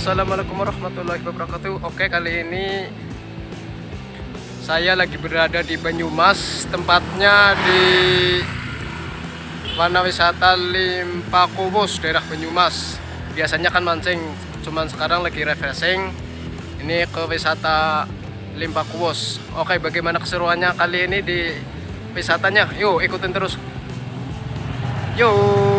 Assalamualaikum warahmatullahi wabarakatuh. Oke, kali ini saya lagi berada di Banyumas, tempatnya di Wana Wisata Limpakuwus, daerah Banyumas. Biasanya kan mancing, cuman sekarang lagi refreshing. Ini ke wisata Limpakuwus. Oke, bagaimana keseruannya kali ini di wisatanya? Yuk, ikutin terus. Yuk.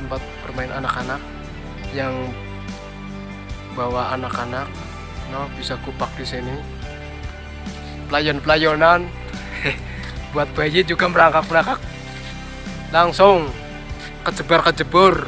Tempat bermain anak-anak yang bawa anak-anak, no, bisa kupak di sini. Pelayon-pelayonan buat bayi juga merangkak-merangkak, langsung kejebar-kejebur.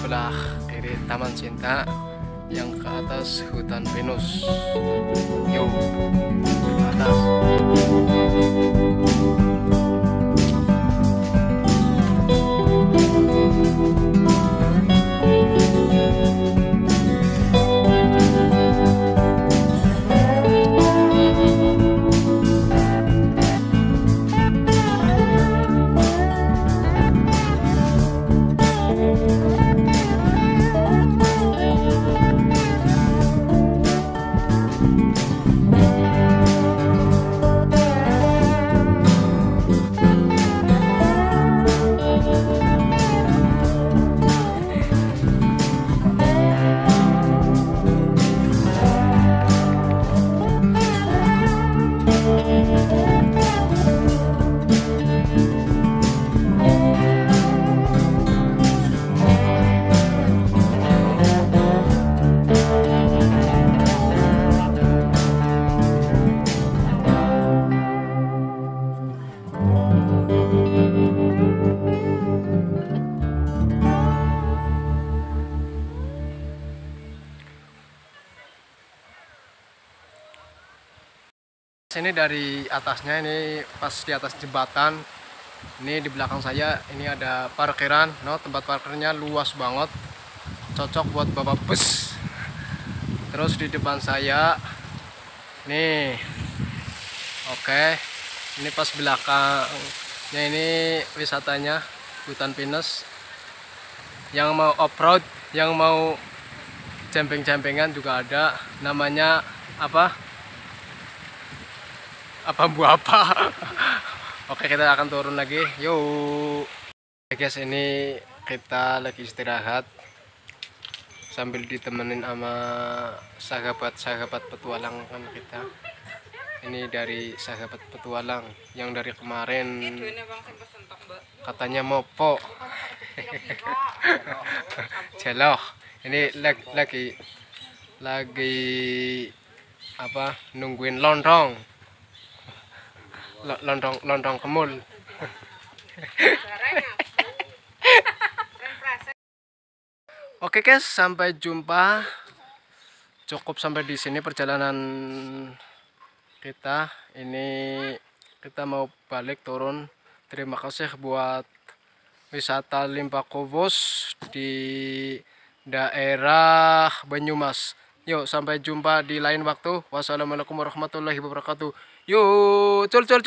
Sebelah kiri Taman Cinta, yang ke atas hutan pinus. Yuk, ke atas. Ini dari atasnya, ini pas di atas jembatan. Ini di belakang saya ini ada parkiran, no, tempat parkirnya luas banget, cocok buat bawa bus. Terus di depan saya nih, oke, ini pas belakangnya ini wisatanya hutan pinus. Yang mau off-road, yang mau camping-campingan juga ada, namanya apa buah apa. Oke, kita akan turun lagi, yuk. Oke guys, ini kita lagi istirahat sambil ditemenin sama sahabat-sahabat petualangan kita. Ini dari sahabat petualang yang dari kemarin katanya mopo. Jeloh, ini lagi apa, nungguin lontong kemul. Oke guys, sampai jumpa. Cukup sampai di sini perjalanan kita. Ini kita mau balik turun. Terima kasih buat wisata Limbakubus di daerah Banyumas. Yuk, sampai jumpa di lain waktu. Wassalamualaikum warahmatullahi wabarakatuh. Yuk, cul. Trek.